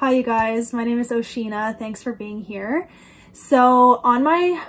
Hi you guys, my name is O-Sheena. Thanks for being here. So on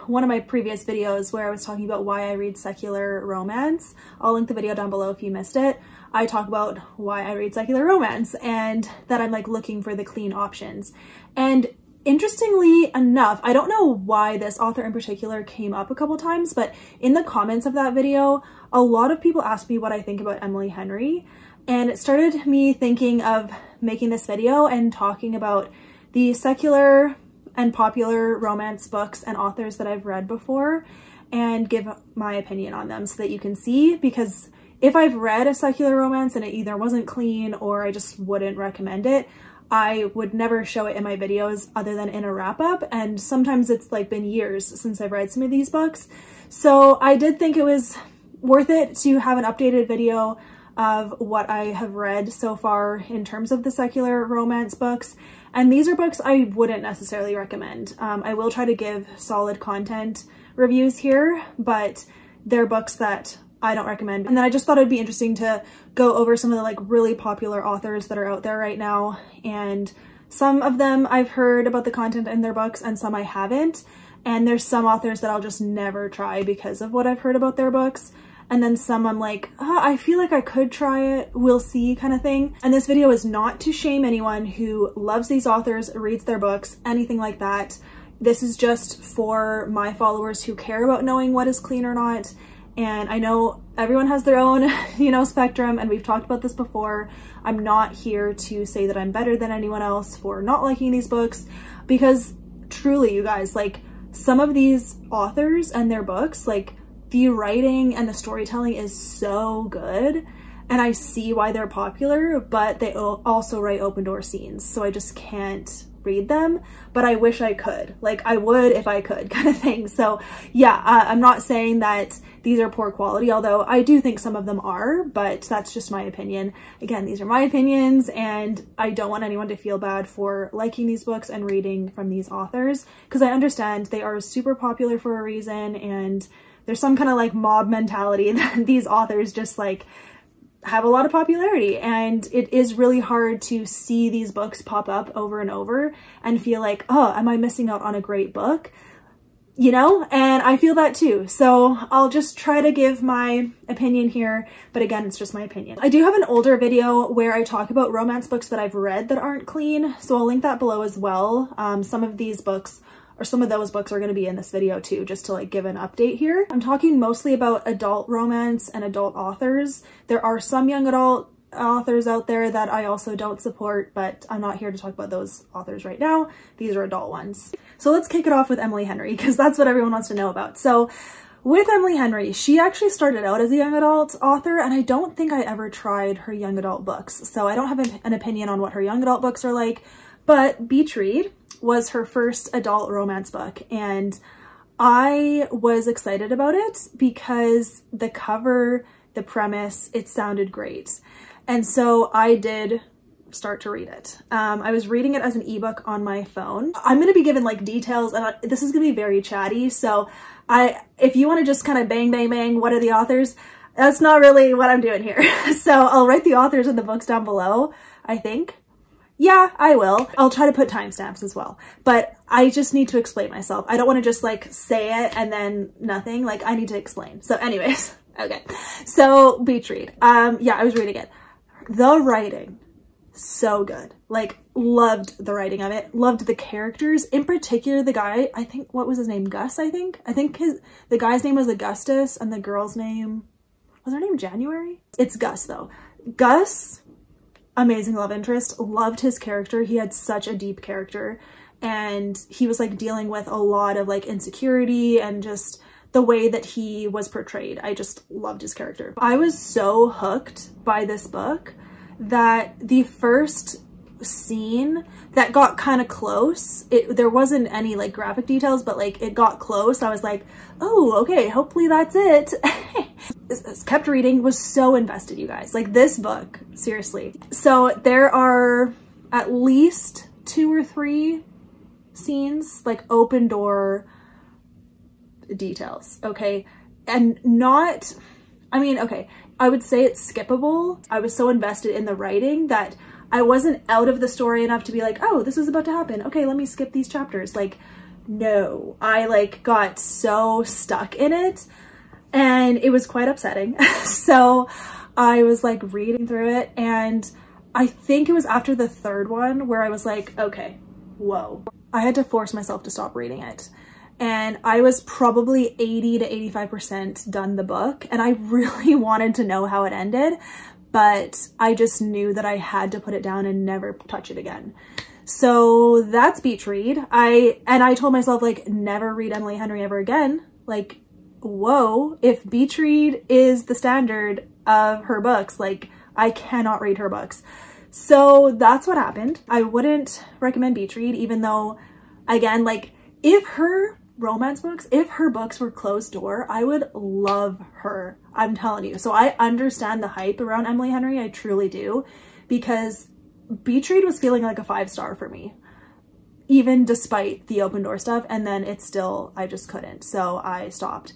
one of my previous videos where I was talking about why I read secular romance, I'll link the video down below if you missed it. I talk about why I read secular romance and that I'm like looking for the clean options. And interestingly enough, I don't know why this author in particular came up a couple times, but in the comments of that video, a lot of people asked me what I think about Emily Henry. And it started me thinking of making this video and talking about the secular and popular romance books and authors that I've read before and give my opinion on them so that you can see, because if I've read a secular romance and it either wasn't clean or I just wouldn't recommend it, I would never show it in my videos other than in a wrap-up, and sometimes it's like been years since I've read some of these books. So I did think it was worth it to have an updated video of what I have read so far in terms of the secular romance books. And these are books I wouldn't necessarily recommend. I will try to give solid content reviews here, but they're books that I don't recommend. And then I just thought it'd be interesting to go over some of the like really popular authors that are out there right now. And some of them I've heard about the content in their books and some I haven't. And there's some authors that I'll just never try because of what I've heard about their books. And then some I'm like, oh, I feel like I could try it, we'll see kind of thing. And this video is not to shame anyone who loves these authors, reads their books, anything like that. This is just for my followers who care about knowing what is clean or not. And I know everyone has their own, spectrum, and we've talked about this before. I'm not here to say that I'm better than anyone else for not liking these books, because truly, you guys, like some of these authors and their books, like the writing and the storytelling is so good, and I see why they're popular, but they also write open door scenes, so I just can't read them, but I wish I could. Like I would if I could, kind of thing. So yeah, I'm not saying that these are poor quality, although I do think some of them are, but that's just my opinion. Again, these are my opinions, and I don't want anyone to feel bad for liking these books and reading from these authors, because I understand they are super popular for a reason, and there's some kind of like mob mentality that these authors just like have a lot of popularity, and it is really hard to see these books pop up over and over and feel like, oh, am I missing out on a great book? And I feel that too. So I'll just try to give my opinion here, but again, it's just my opinion. I do have an older video where I talk about romance books that I've read that aren't clean, so I'll link that below as well. Some of these books, or some of those books, are going to be in this video too, just to like give an update here. I'm talking mostly about adult romance and adult authors. There are some young adult authors out there that I also don't support, but I'm not here to talk about those authors right now. These are adult ones. So let's kick it off with Emily Henry, because that's what everyone wants to know about. So with Emily Henry, she actually started out as a young adult author, and I don't think I ever tried her young adult books. So I don't have an opinion on what her young adult books are like, but Beach Read was her first adult romance book, and I was excited about it because the cover, the premise, it sounded great. And so I did start to read it. I was reading it as an ebook on my phone. I'm going to be given like details, and this is going to be very chatty, so if you want to just kind of bang bang bang what are the authors, that's not really what I'm doing here. So I'll write the authors of the books down below, I think. Yeah, I will. I'll try to put timestamps as well, but I just need to explain myself. I don't want to just like say it and then nothing. Like I need to explain. So anyways, okay. So Beach Read. Yeah, I was reading it. The writing, so good. Like loved the writing of it. Loved the characters. In particular, the guy, I think, what was his name? Gus, I think the guy's name was Augustus and the girl's name, was her name January? It's Gus though. Gus, amazing love interest. Loved his character. He had such a deep character, and he was like dealing with a lot of like insecurity and just the way that he was portrayed. I just loved his character. I was so hooked by this book that the first scene that got kind of close, there wasn't any like graphic details, but like it got close. I was like, oh, okay, hopefully that's it. Kept reading, was so invested, you guys. Like this book, seriously. So there are at least 2 or 3 scenes, like open door details, okay? And not, I mean, okay, I would say it's skippable. I was so invested in the writing that I wasn't out of the story enough to be like, oh, this is about to happen. Okay, let me skip these chapters. Like, no, I like got so stuck in it and it was quite upsetting. So I was like reading through it, and I think it was after the third one where I was like, okay, whoa. I had to force myself to stop reading it. And I was probably 80 to 85% done the book, and I really wanted to know how it ended, but I just knew that I had to put it down and never touch it again. So that's beach read. I told myself, like, never read Emily Henry ever again. Like, whoa, if beach read is the standard of her books, like, I cannot read her books. So that's what happened. I wouldn't recommend beach read, even though, again, like, if her romance books, if her books were closed door, I would love her. I'm telling you. So I understand the hype around Emily Henry. I truly do, because beach read was feeling like a 5-star for me, even despite the open door stuff. And then it's still, I just couldn't. So I stopped.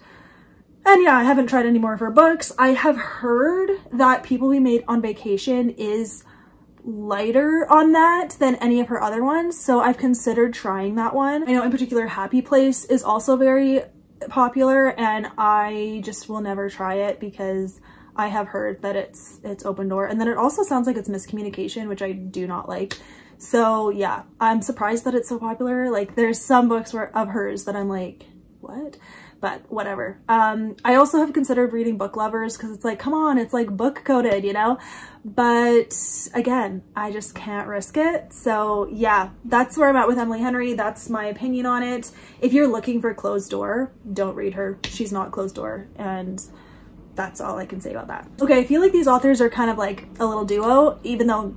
And yeah, I haven't tried any more of her books. I have heard that People We Made on Vacation is lighter on that than any of her other ones, so I've considered trying that one. I know in particular Happy Place is also very popular, and I just will never try it because I have heard that it's open door, and then it also sounds like it's miscommunication, which I do not like. So yeah, I'm surprised that it's so popular. Like, there's some books of hers that I'm like, what? But whatever. I also have considered reading Book Lovers because it's like, come on, it's like book coded, you know? But again, I just can't risk it. So yeah, that's where I'm at with Emily Henry. That's my opinion on it. If you're looking for closed door, don't read her. She's not closed door, and that's all I can say about that. Okay, I feel like these authors are kind of like a little duo, even though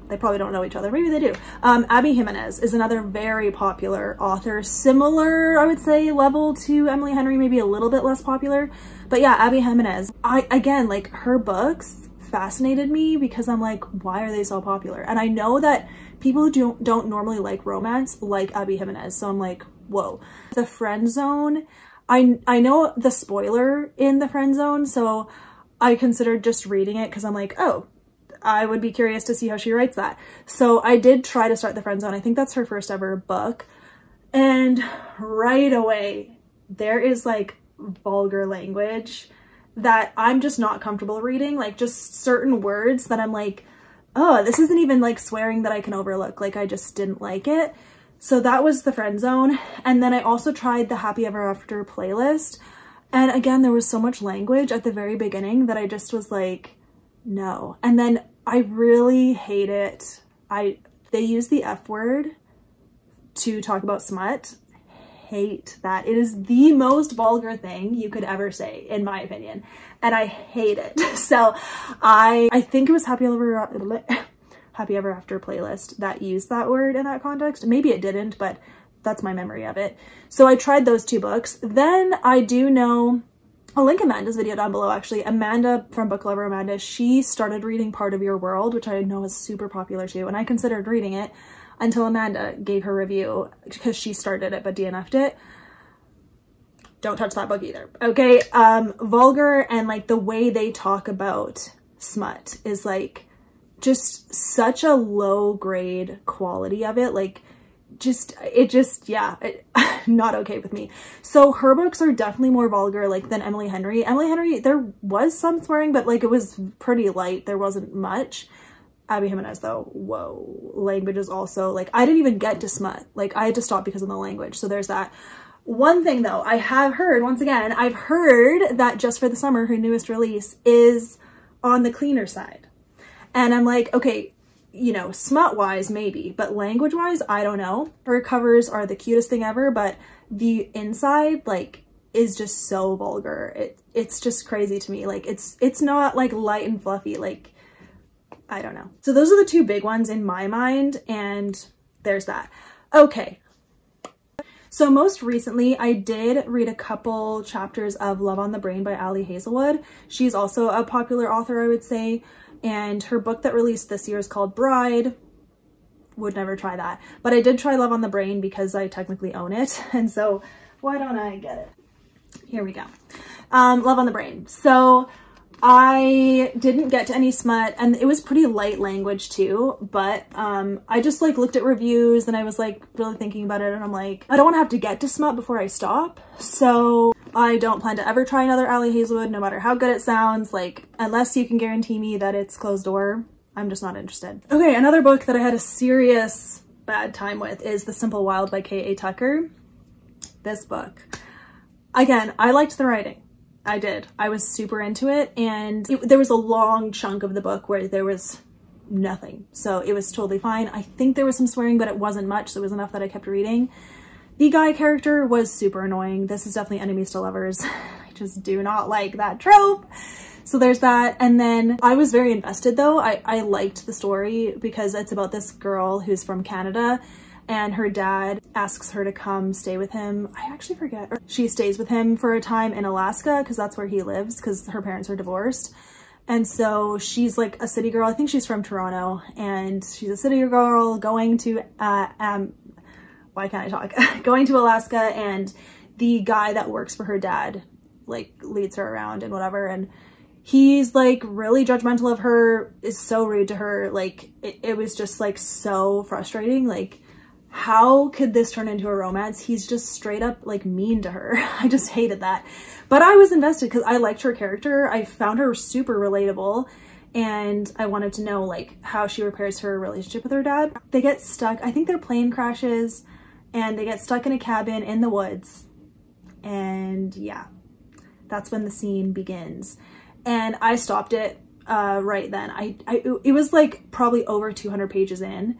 they probably don't know each other. Maybe they do. Abby Jiminez is another very popular author, similar, I would say, level to Emily Henry, maybe a little bit less popular. But yeah, Abby Jiminez, again, like, her books fascinated me because I'm like, why are they so popular? And I know that people who don't normally like romance like Abby Jiminez, so I'm like, whoa. The Friend Zone, I know the spoiler in The Friend Zone, so I considered just reading it because I'm like, oh, I would be curious to see how she writes that. So I did try to start The Friend Zone. I think that's her first ever book. And right away, there is like vulgar language that I'm just not comfortable reading. Like, just certain words that I'm like, oh, this isn't even like swearing that I can overlook. Like, I just didn't like it. So that was The Friend Zone. And then I also tried the Happy Ever After playlist. And again, there was so much language at the very beginning that I just was like, no. And then I really hate it. They use the F word to talk about smut. Hate that. It is the most vulgar thing you could ever say, in my opinion. And I hate it. So I think it was Happy Ever After playlist that used that word in that context. Maybe it didn't, but that's my memory of it. So I tried those two books. Then I do know, I'll link Amanda's video down below actually. Amanda from Book Lover Amanda, she started reading Part of Your World, which I know is super popular too. And I considered reading it until Amanda gave her review because she started it but DNF'd it. Don't touch that book either. Okay, vulgar, and like the way they talk about smut is like just such a low grade quality of it. Like, yeah, not okay with me. So her books are definitely more vulgar, like, than Emily Henry. Emily Henry, there was some swearing, but like it was pretty light. There wasn't much. Abby Jiminez though, whoa, language is also like, I didn't even get to smut. Like, I had to stop because of the language. So there's that. One thing though, I have heard, once again, I've heard that Just for the Summer, her newest release, is on the cleaner side. And I'm like, okay, you know, smut wise maybe, but language wise, I don't know. Her covers are the cutest thing ever, but the inside, like, is just so vulgar. It's just crazy to me. Like, it's not like light and fluffy. Like, I don't know. So those are the two big ones in my mind, and there's that. Okay. So most recently, I did read a couple chapters of Love on the Brain by Ali Hazelwood. She's also a popular author, I would say. And her book that released this year is called Bride. Would never try that. But I did try Love on the Brain because I technically own it. And so why don't I get it? Here we go. Love on the Brain. So I didn't get to any smut, and it was pretty light language too, but I just like looked at reviews and I was like really thinking about it, and I'm like, I don't want to have to get to smut before I stop, so I don't plan to ever try another Ali Hazelwood, no matter how good it sounds. Like, unless you can guarantee me that it's closed door, I'm just not interested. Okay, another book that I had a serious bad time with is The Simple Wild by K.A. Tucker. This book, again, I liked the writing. I did. I was super into it, and there was a long chunk of the book where there was nothing, so it was totally fine. I think there was some swearing, but it wasn't much, so it was enough that I kept reading. The guy character was super annoying. This is definitely enemies to lovers. I just do not like that trope. So there's that. And then I was very invested though. I liked the story because it's about this girl who's from Canada, and her dad asks her to come stay with him. I actually forget. She stays with him for a time in Alaska because that's where he lives, because her parents are divorced. And so she's like a city girl. I think she's from Toronto, and she's a city girl going to, why can't I talk? Going to Alaska, and the guy that works for her dad like leads her around and whatever. And he's like really judgmental of her, is so rude to her. Like it was just like so frustrating. Like, how could this turn into a romance? He's just straight up like mean to her. I just hated that. But I was invested because I liked her character. I found her super relatable, and I wanted to know like how she repairs her relationship with her dad. They get stuck. I think their plane crashes and they get stuck in a cabin in the woods. And yeah, that's when the scene begins. And I stopped it right then. It was like probably over 200 pages in,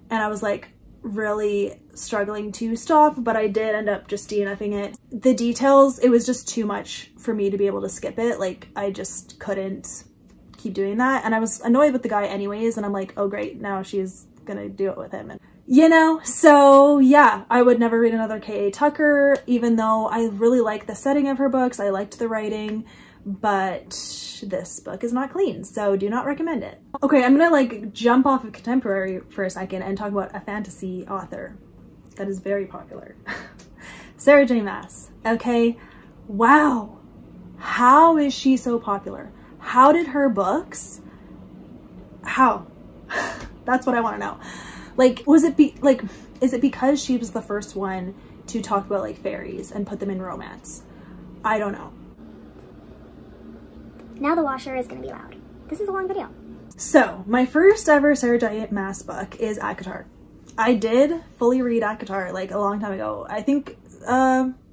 and I was like, really struggling to stop, but I did end up just DNFing it. The details, it was just too much for me to be able to skip it. Like, I just couldn't keep doing that, and I was annoyed with the guy anyways, and I'm like, oh great, now she's gonna do it with him, and you know. So yeah, I would never read another K.A. Tucker, even though I really like the setting of her books. I liked the writing, but this book is not clean, so do not recommend it. Okay, I'm gonna like jump off of contemporary for a second and talk about a fantasy author that is very popular. Sarah J Maas. Okay, wow, how is she so popular? How did her books, how? That's what I want to know. Like, is it because she was the first one to talk about like fairies and put them in romance? I don't know. Now the washer is going to be loud. This is a long video. So my first ever Sarah J Maas book is ACOTAR. I did fully read ACOTAR like a long time ago. I think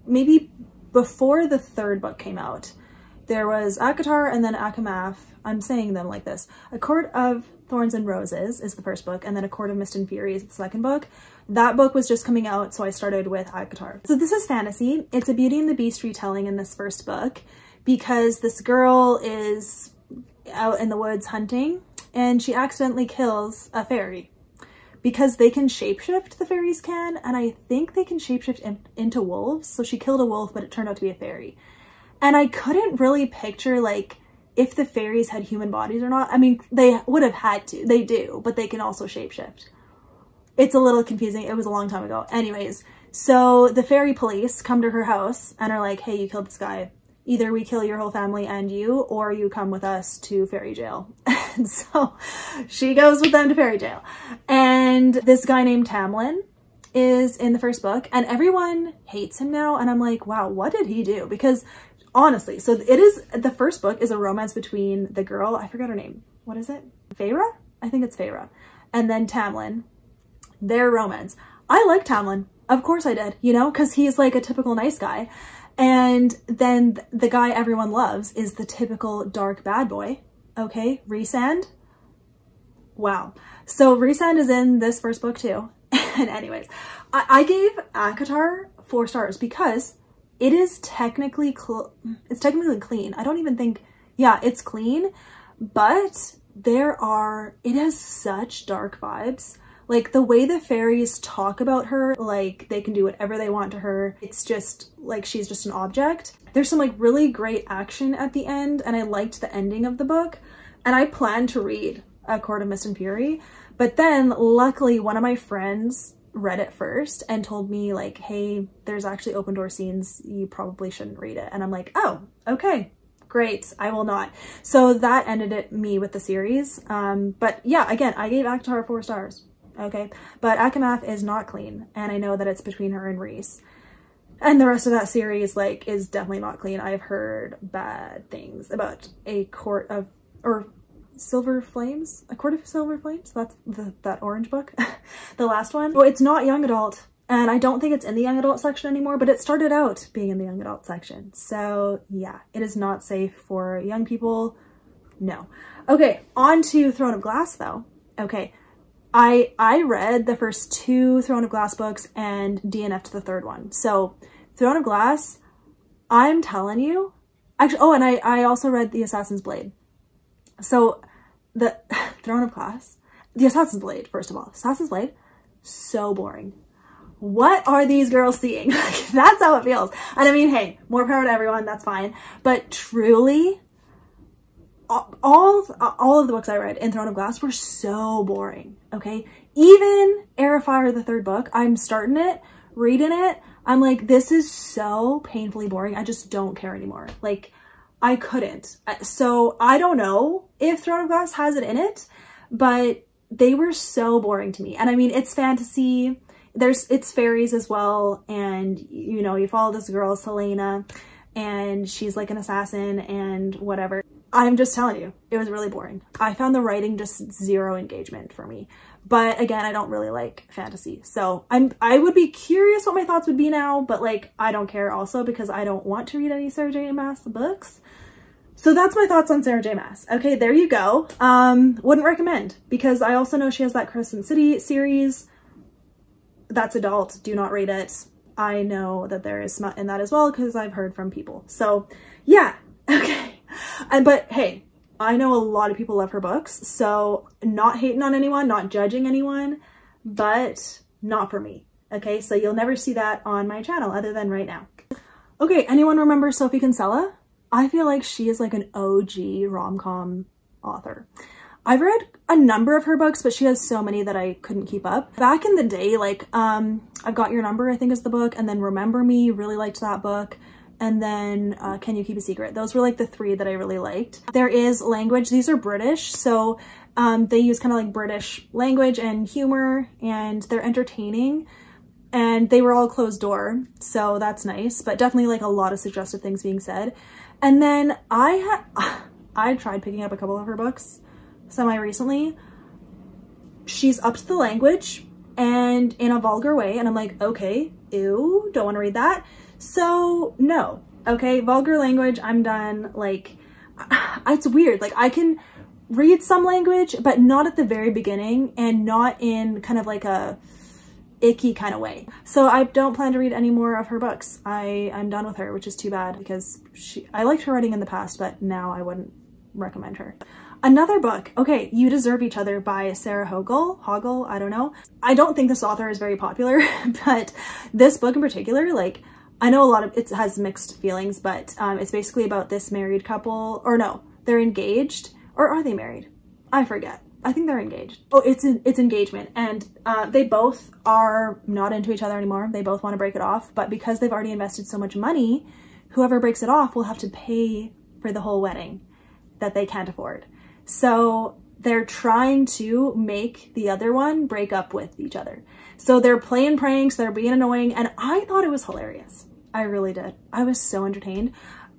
maybe before the third book came out. There was ACOTAR and then ACOMAF. I'm saying them like this. A Court of Thorns and Roses is the first book, and then A Court of Mist and Fury is the second book. That book was just coming out, so I started with ACOTAR. So this is fantasy. It's a Beauty and the Beast retelling in this first book, because this girl is out in the woods hunting and she accidentally kills a fairy, because they can shapeshift, the fairies can, and I think they can shapeshift into wolves. So she killed a wolf, but it turned out to be a fairy. And I couldn't really picture like if the fairies had human bodies or not. I mean, they would have had to, they do, but they can also shapeshift. It's a little confusing. It was a long time ago. Anyways, so the fairy police come to her house and are like, hey, you killed this guy. Either we kill your whole family and you, or you come with us to fairy jail. And so she goes with them to fairy jail. And this guy named Tamlin is in the first book, and everyone hates him now. And I'm like, wow, what did he do? Because honestly, so it is, the first book is a romance between the girl, I forgot her name. What is it? Feyre? I think it's Feyre. And then Tamlin, their romance. I like Tamlin. Of course I did, you know, because he's like a typical nice guy. And then the guy everyone loves is the typical dark bad boy. Okay, Rhysand. Wow. So Rhysand is in this first book too. And anyways, I gave ACOTAR 4 stars because it is technically clean. I don't even think, yeah, it's clean, but it has such dark vibes. Like the way the fairies talk about her, like they can do whatever they want to her. It's just like she's just an object. There's some like really great action at the end, and I liked the ending of the book. And I planned to read A Court of Mist and Fury, but then luckily one of my friends read it first and told me like, hey, there's actually open door scenes. You probably shouldn't read it. And I'm like, oh, okay, Great, I will not. So that ended me with the series. But yeah, again, I gave ACOTAR 4 stars. Okay, but Akamath is not clean, and I know that it's between her and Reese. And the rest of that series, like, is definitely not clean. I've heard bad things about A Court of Silver Flames. A Court of Silver Flames? That's that orange book. The last one. Well, it's not young adult, and I don't think it's in the young adult section anymore, but it started out being in the young adult section. So yeah, it is not safe for young people. No. Okay, on to Throne of Glass though. Okay. I read the first 2 Throne of Glass books and DNF'd the 3rd one. So Throne of Glass, I'm telling you, actually, oh, and I also read The Assassin's Blade. So the Throne of Glass, The Assassin's Blade, first of all, Assassin's Blade, so boring. What are these girls seeing? That's how it feels. And I mean, hey, more power to everyone, that's fine. But truly, all of the books I read in Throne of Glass were so boring, okay? Even Heir of Fire, the 3rd book, I'm starting it, reading it, I'm like, this is so painfully boring, I just don't care anymore. Like, I couldn't. So I don't know if Throne of Glass has it in it, but they were so boring to me. And I mean, it's fantasy, it's fairies as well, and you know, you follow this girl, Selena, and she's like an assassin and whatever. I'm just telling you, it was really boring. I found the writing just zero engagement for me. But again, I don't really like fantasy. So I would be curious what my thoughts would be now, but like, I don't care also because I don't want to read any Sarah J Maas books. So that's my thoughts on Sarah J Maas. Okay, there you go. Wouldn't recommend because I also know she has that Crescent City series. That's adult, do not read it. I know that there is smut in that as well because I've heard from people. So yeah, okay. But hey, I know a lot of people love her books, so not hating on anyone, not judging anyone, but not for me. Okay, so you'll never see that on my channel other than right now. Okay, anyone remember Sophie Kinsella? I feel like she is like an OG rom-com author. I've read a number of her books, but she has so many that I couldn't keep up. Back in the day, like, I've Got Your Number, I think is the book, and then Remember Me, really liked that book. And then Can You Keep a Secret? Those were like the 3 that I really liked. There is language. These are British, so they use kind of like British language and humor, and they're entertaining. And they were all closed door, so that's nice. But definitely like a lot of suggestive things being said. And then I tried picking up a couple of her books semi-recently. She's upped the language and in a vulgar way, and I'm like, okay, ew, don't want to read that. So no, okay, vulgar language, I'm done. Like, it's weird. Like, I can read some language, but not at the very beginning and not in kind of like a icky kind of way. So I don't plan to read any more of her books. I'm done with her, which is too bad because I liked her writing in the past, but now I wouldn't recommend her. Another book, okay, You Deserve Each Other by Sarah Hogle, I don't know. I don't think this author is very popular, but this book in particular, like, I know a lot of it has mixed feelings, but it's basically about this married couple, or no, they're engaged, or are they married? I forget. I think they're engaged. Oh, it's engagement, and they both are not into each other anymore. They both want to break it off, but because they've already invested so much money, whoever breaks it off will have to pay for the whole wedding that they can't afford. So they're trying to make the other one break up with each other. So they're playing pranks, they're being annoying, and I thought it was hilarious. I really did. I was so entertained.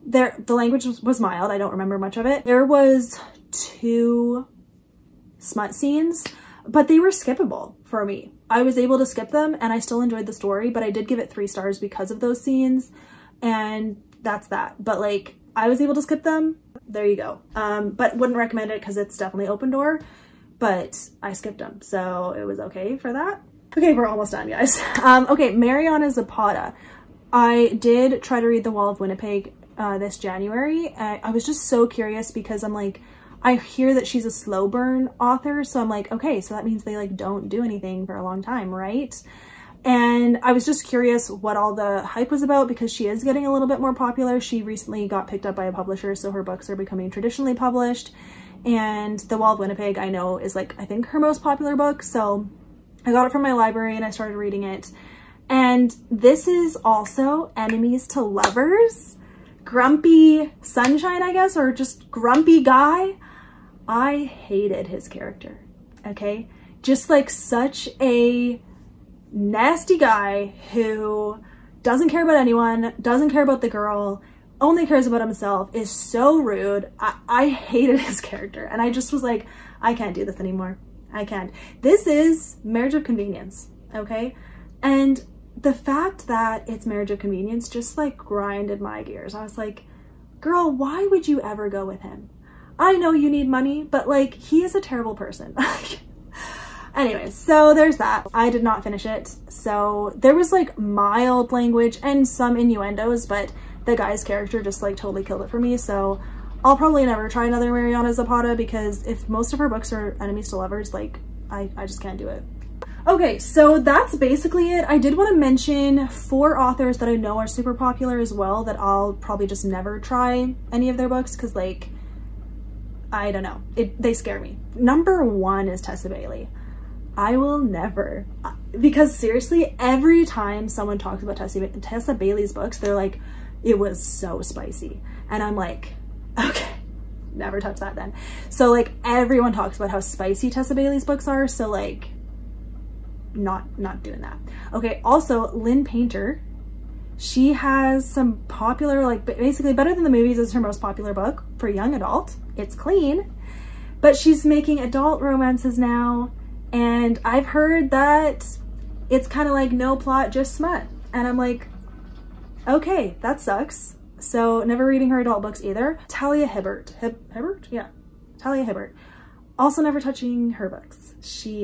The language was mild. I don't remember much of it. There was 2 smut scenes, but they were skippable for me. I was able to skip them and I still enjoyed the story, but I did give it 3 stars because of those scenes, and that's that. But like, I was able to skip them. There you go. But wouldn't recommend it because it's definitely open door, but I skipped them, so it was okay for that. Okay, we're almost done, guys. Okay, Mariana Zapata. I did try to read The Wall of Winnipeg this January. I was just so curious because I'm like, I hear that she's a slow burn author, so I'm like, okay, so that means they like don't do anything for a long time, right? And I was just curious what all the hype was about because she is getting a little bit more popular. She recently got picked up by a publisher, so her books are becoming traditionally published. And The Wall of Winnipeg, I know, is like, I think her most popular book. So I got it from my library and I started reading it. And this is also enemies to lovers. grumpy sunshine, I guess, or just grumpy guy. I hated his character, okay? Just like such a nasty guy who doesn't care about anyone, doesn't care about the girl, only cares about himself, is so rude. I hated his character, and I just was like, I can't do this anymore. I can't. This is marriage of convenience, okay? And the fact that it's marriage of convenience just like grinded my gears. I was like, girl, why would you ever go with him? I know you need money, but like, he is a terrible person. Anyways, so there's that. I did not finish it. So there was like mild language and some innuendos, but the guy's character just like totally killed it for me. So I'll probably never try another Mariana Zapata, because if most of her books are enemies to lovers, like I just can't do it. Okay, so that's basically it. I did want to mention 4 authors that I know are super popular as well that I'll probably just never try any of their books, because like, I don't know, they scare me. Number 1 is Tessa Bailey. I will never, because seriously, every time someone talks about Tessa Bailey's books, they're like, it was so spicy. And I'm like, okay, never touch that then. So like, everyone talks about how spicy Tessa Bailey's books are, so like, not doing that. Okay, also Lynn Painter, she has some popular, like basically Better Than the Movies is her most popular book for young adult. It's clean, but she's making adult romances now, and I've heard that it's kind of like no plot, just smut, and I'm like, okay, that sucks. So never reading her adult books either. Talia Hibbert, yeah, Talia Hibbert, also never touching her books.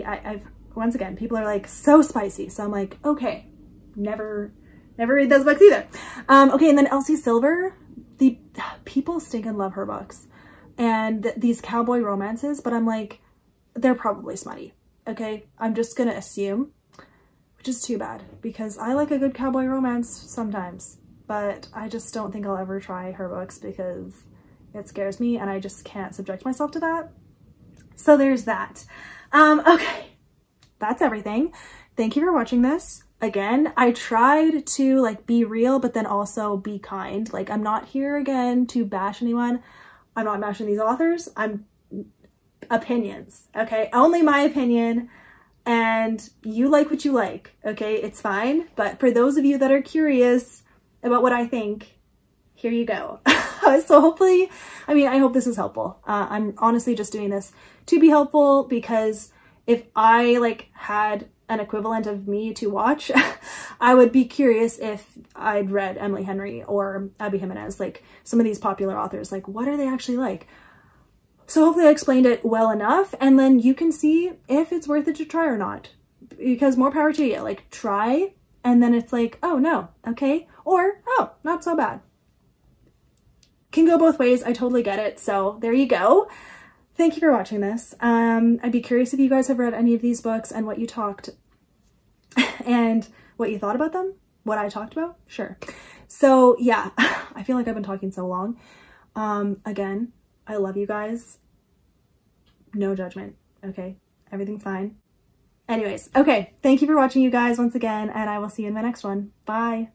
I've once again, people are like, so spicy. So I'm like, okay, never read those books either. Okay, and then Elsie Silver, the people stinking love her books and these cowboy romances, but I'm like, they're probably smutty. Okay, I'm just gonna assume, which is too bad, because I like a good cowboy romance sometimes, but I just don't think I'll ever try her books because it scares me and I just can't subject myself to that. So there's that. Okay. That's everything. Thank you for watching this. Again, I tried to like be real, but then also be kind. Like, I'm not here again to bash anyone. I'm not bashing these authors. I'm opinions, okay? Only my opinion, and you like what you like, okay? It's fine. But for those of you that are curious about what I think, here you go. So hopefully, I mean, I hope this is helpful. I'm honestly just doing this to be helpful, because if I like had an equivalent of me to watch, I would be curious if I'd read Emily Henry or Abby Jiminez, like some of these popular authors, like what are they actually like? So hopefully I explained it well enough, and then you can see if it's worth it to try or not, because more power to you. Like, try, and then it's like, oh no, okay, or oh, not so bad. Can go both ways. I totally get it. So there you go. Thank you for watching this. I'd be curious if you guys have read any of these books and what you talked and what you thought about them, what I talked about. Sure. So yeah, I feel like I've been talking so long. Again, I love you guys. No judgment. Okay. Everything's fine. Anyways, okay. Thank you for watching, you guys, once again, and I will see you in my next one. Bye.